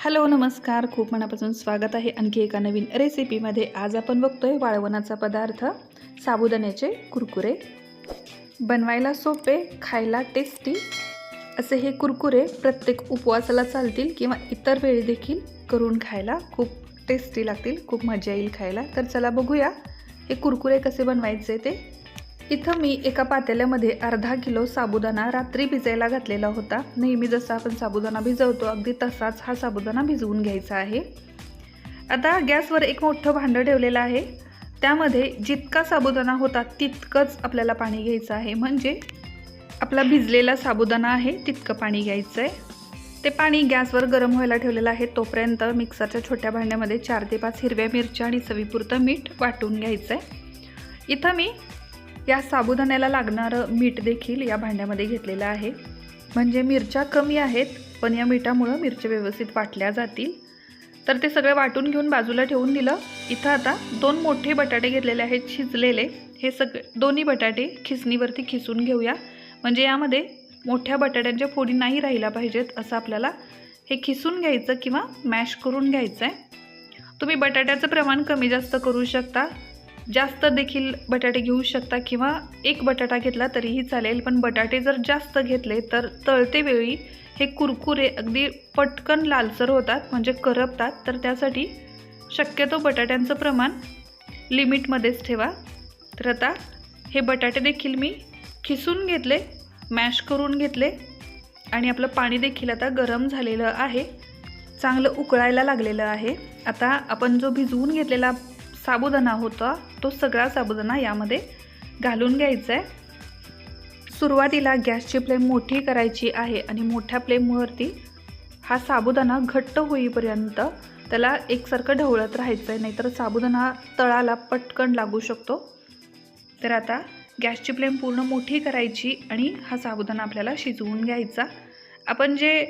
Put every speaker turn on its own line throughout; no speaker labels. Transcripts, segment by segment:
Hello नमस्कार, खूप मनापासून स्वागत आहे आणखी एका नवीन रेसिपीमध्ये। आज आपण बघतोय वाळवणाचा पदार्थ साबुदाण्याचे कुरकुरे। बनवायला सोपे, खायला टेस्टी असे हे कुरकुरे प्रत्येक उपवासाला चालतील किंवा इतर वेळी देखील करून खायला खूप टेस्टी लागतील, खूप मजा येईल खायला। तर चला बघूया हे कुरकुरे कसे बनवायचे ते। इथं मी एका पातेल्यामध्ये अर्धा किलो साबुदाणा रात्री भिजायला घातलेला होता। नेहमी जसा आपण साबुदाणा भिजवतो अगदी तसाच हा साबुदाणा भिजवून घ्यायचा आहे। आता गॅसवर एक मोठं भांडं ठेवलेलं आहे। त्यामध्ये जितका साबुदाणा होता तितकंच आपल्याला पाणी घ्यायचं आहे, म्हणजे आपला भिजलेला साबुदाणा आहे तितकं पाणी घ्यायचं आहे। ते पाणी गॅसवर गरम व्हायला ठेवलेलं आहे। तोपर्यंत मिक्सरच्या छोट्या भांड्यामध्ये 4 ते 5 हिरव्या मिरच्या आणि चवीपुरतं मीठ वाटून घ्यायचं आहे। इथं मी या साबुदाण्याला लागणारं मीठ देखील या भांड्यामध्ये घेतलेलं आहे, म्हणजे मिरच्या कमी आहेत पण या मिठामुळे मिरच्या व्यवस्थित वाटल्या जातील। तर ते सगळं वाटून घेऊन बाजूला ठेवून दिलं। इथं आता 2 मोठे बटाटे घेतलेले आहेत शिजलेले। हे सगळे दोन्ही बटाटे खिसणीवरती खिसून घेऊया, म्हणजे यामध्ये मोठ्या बटाट्यांच्या फोडी नाही राहिला पाहिजेत असं आपल्याला हे खिसून घ्यायचं किंवा मॅश करून घ्यायचं आहे। तुम्ही बटाट्याचं प्रमाण कमी जास्त करू शकता, जास्त देखील बटाटे घेऊ शकता किंवा एक बटाटा घेतला तरीही चालेल। पण बटाटे जर जास्त घेतले तर तळते वेळी हे कुरकुरे अगदी पटकन लालसर होतात, म्हणजे करपतात। तर त्यासाठी शक्यतो बटाट्यांचं प्रमाण लिमिटमध्येच ठेवा। तर आता हे बटाटे देखील मी खिसून घेतले, मॅश करून घेतले आणि आपलं पाणी देखील आता गरम झालेलं आहे, चांगलं उकळायला लागलेलं आहे। आता आपण जो भिजवून घेतलेला साबुदाणा होता तो सगळा साबुदाणा यामध्ये घालून घ्यायचा आहे। सुरुवातीला गॅसची फ्लेम मोठी करायची आहे आणि मोठ्या फ्लेमवरती हा साबुदाणा घट्ट होईपर्यंत त्याला एकसारखं ढवळत राहायचं आहे, नाहीतर साबुदाणा तळाला पटकन लागू शकतो। तर आता गॅसची फ्लेम पूर्ण मोठी करायची आणि हा साबुदाणा आपल्याला शिजवून घ्यायचा। आपण जे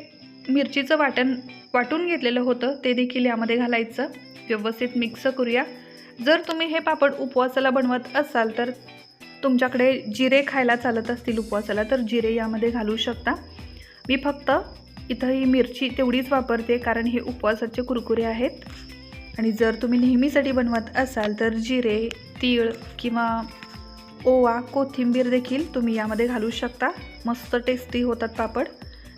मिरचीचं वाटून घेतलेलं होतं ते देखील यामध्ये घालायचं, व्यवस्थित मिक्स करूया। जर तुम्ही हे पापड उपवासाला बनवत असाल तर तुमच्याकडे जिरे खायला चालत असतील उपवासाला तर जिरे यामध्ये घालू शकता। मी फक्त इथं ही मिरची तेवढीच वापरते कारण हे उपवासाचे कुरकुरे आहेत। आणि जर तुम्ही नेहमीसाठी बनवत असाल तर जिरे, तीळ किंवा ओवा, कोथिंबीर देखील तुम्ही यामध्ये घालू शकता, मस्त टेस्टी होतात पापड।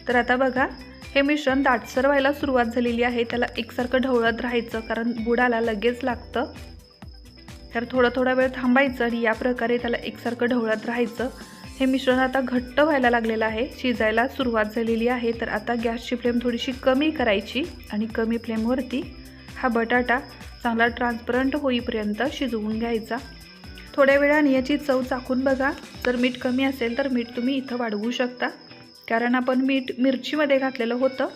तर आता बघा हे मिश्रण दाटसर व्हायला सुरुवात झालेली आहे, त्याला एकसारखं ढवळत राहायचं कारण बुडाला लगेच लागतं। तर थोडा वेळ थांबायचं आणि या प्रकारे त्याला एकसारखं ढवळत राहायचं। हे मिश्रण आता घट्ट व्हायला लागलेलं आहे, शिजायला सुरुवात झालेली आहे। तर आता गॅसची फ्लेम थोडीशी कमी करायची आणि कमी फ्लेमवरती हा बटाटा चांगला ट्रान्सपरंट होईपर्यंत शिजवून घ्यायचा। थोड्या वेळाने याची चव चाखून बघा, जर मीठ कमी असेल तर मीठ तुम्ही इथं वाढवू शकता, कारण आपण मीठ मिरचीमध्ये घातलेलं होतं।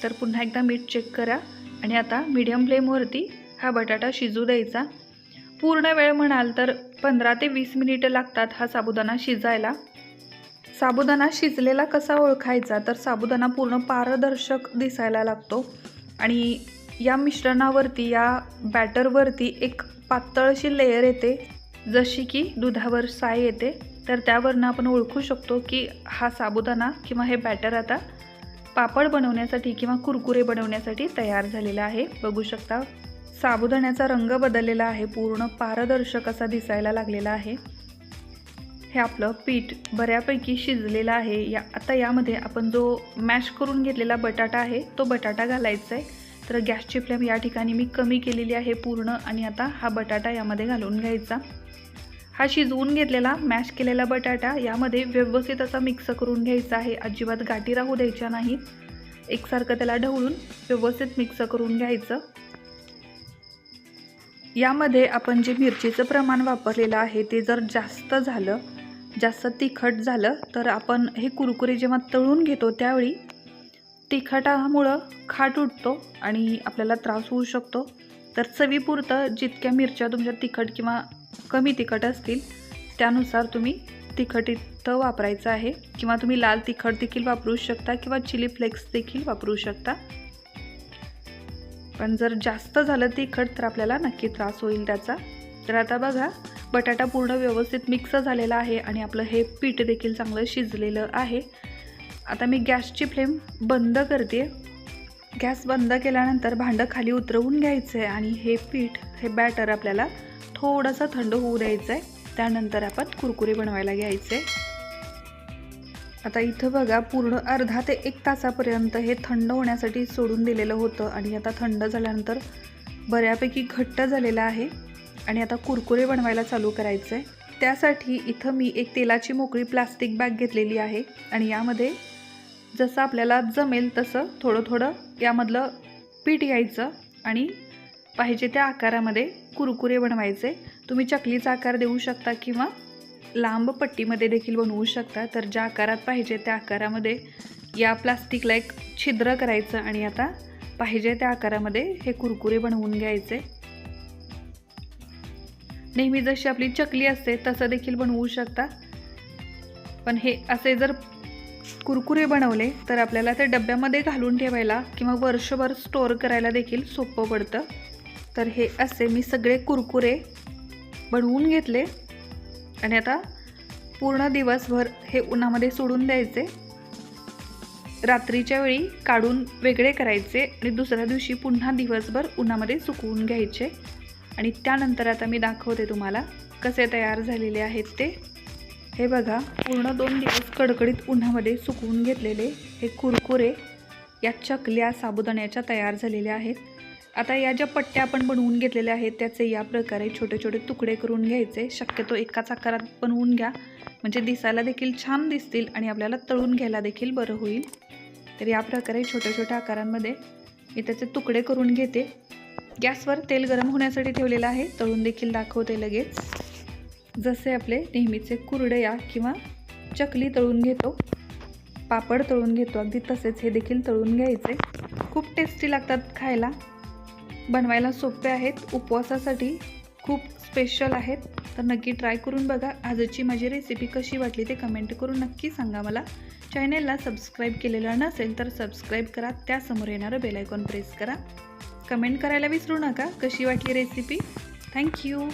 तर पुन्हा एकदा मीठ चेक करा आणि आता मीडियम फ्लेमवरती हा बटाटा शिजू द्यायचा। पूर्ण वेळ म्हणाल तर 15 ते 20 मिनिटं लागतात हा साबुदाणा शिजायला। साबुदाणा शिजलेला कसा ओळखायचा, तर साबुदाणा पूर्ण पारदर्शक दिसायला लागतो आणि या मिश्रणावरती, या बॅटरवरती एक पातळशी लेयर येते, जशी की दुधावर साय येते। तर त्यावरनं आपण ओळखू शकतो की हा साबुदाणा किंवा हे बॅटर आता पापड बनवण्यासाठी किंवा कुरकुरे बनवण्यासाठी तयार झालेला आहे। बघू शकता साबुदाण्याचा रंग बदललेला आहे, पूर्ण पारदर्शक असा दिसायला लागलेला आहे। हे आपलं पीठ बऱ्यापैकी शिजलेलं आहे। आता यामध्ये आपण जो मॅश करून घेतलेला बटाटा आहे तो बटाटा घालायचा आहे। तर गॅसची फ्लेम या ठिकाणी मी कमी केलेली आहे पूर्ण, आणि आता हा बटाटा यामध्ये घालून घ्यायचा। हा शिजवून घेतलेला मॅश केलेला बटाटा यामध्ये व्यवस्थित असा मिक्स करून घ्यायचा आहे, अजिबात गाठी राहू द्यायच्या नाहीत। एकसारखं त्याला ढवळून व्यवस्थित मिक्स करून घ्यायचं। यामध्ये आपण जे मिरचीचं प्रमाण वापरलेलं आहे ते जर जास्त झालं, जास्त तिखट झालं तर आपण हे कुरकुरे जेव्हा तळून घेतो त्यावेळी तिखटामुळं खाट उठतो आणि आपल्याला त्रास होऊ शकतो। तर चवीपुरतं जितक्या मिरच्या तुमच्या तिखट किंवा कमी तिखट असतील त्यानुसार तुम्ही तिखट इथं वापरायचं आहे, किंवा तुम्ही लाल तिखट देखील वापरू शकता किंवा चिली फ्लेक्स देखील वापरू शकता। पण जर जास्त झालं तिखट तर आपल्याला नक्की त्रास होईल त्याचा। तर आता बघा बटाटा पूर्ण व्यवस्थित मिक्स झालेला आहे आणि आपलं हे पीठ देखील चांगलं शिजलेलं आहे। आता मी गॅसची फ्लेम बंद करते गॅस बंद केल्यानंतर भांडं खाली उतरवून घ्यायचं आहे आणि हे पीठ, हे बॅटर आपल्याला थोडंसं थंड होऊ द्यायचं आहे. त्यानंतर आपण कुरकुरे बनवायला घ्यायचे. आता इथं बघा पूर्ण अर्धा ते 1 तासापर्यंत हे थंड होण्यासाठी सोडून दिलेलं होतं आणि आता थंड झाल्यानंतर बऱ्यापैकी घट्ट झालेलं आहे आणि आता कुरकुरे बनवायला चालू करायचं आहे. त्यासाठी इथं मी एक तेलाची मोकळी प्लास्टिक बॅग घेतलेली आहे आणि यामध्ये जसं आपल्याला जमेल तसं थोडं थोडं यामधलं पीठ घ्यायचं आणि पाहिजे त्या आकारामध्ये कुरकुरे बनवायचे. तुम्ही चकलीचा आकार देऊ शकता किंवा लांब पट्टीमध्ये देखील बनवू शकता. तर ज्या आकारात पाहिजे त्या आकारामध्ये या प्लास्टिकला एक छिद्र करायचं आणि आता पाहिजे त्या आकारामध्ये हे कुरकुरे बनवून घ्यायचे. नेहमी जशी आपली चकली असते तसं देखील बनवू शकता, पण हे असे जर कुरकुरे बनवले तर आपल्याला ते डब्यामध्ये घालून ठेवायला किंवा वर्षभर स्टोअर करायला देखील सोपं पडतं. तर हे असे मी सगळे कुरकुरे बनवून घेतले आणि आता पूर्ण दिवसभर हे उन्हामध्ये सोडून द्यायचे. रात्रीच्या वेळी काढून वेगळे करायचे आणि दुसऱ्या दिवशी पुन्हा दिवसभर उन्हामध्ये सुकवून घ्यायचे. आणि त्यानंतर आता मी दाखवते तुम्हाला कसे तयार झालेले आहेत ते. हे बघा, पूर्ण 2 दिवस कडकडीत उन्हामध्ये सुकवून घेतलेले हे कुरकुरे या चकल्या साबुदाण्याच्या तयार झालेल्या आहेत. आता या ज्या पट्ट्या आपण बनवून घेतलेल्या आहेत त्याचे या प्रकारे छोटे छोटे तुकडे करून घ्यायचे. शक्यतो एकाच आकारात बनवून घ्या, म्हणजे दिसायला देखील छान दिसतील आणि आपल्याला तळून घ्यायला देखील बरं होईल. तर या प्रकारे छोट्या छोट्या आकारांमध्ये मी त्याचे तुकडे करून घेते. गॅसवर तेल गरम होण्यासाठी ठेवलेलं आहे. तळून देखील दाखवते लगेच. जसे आपले नेहमीचे कुरडया किंवा चकली तळून घेतो, पापड तळून घेतो, अगदी तसेच हे देखील तळून घ्यायचे. खूप टेस्टी लागतात खायला, बनवायला सोपे आहेत, उपवासासाठी खूप स्पेशल आहेत. तर नक्की ट्राय करून बघा. आजची माझी रेसिपी कशी वाटली ते कमेंट करून नक्की सांगा मला. चॅनेलला सबस्क्राईब केलेलं नसेल तर सबस्क्राईब करा, त्यासमोर येणारं बेल आयकॉन प्रेस करा. कमेंट करायला विसरू नका कशी वाटली रेसिपी. थँक्यू.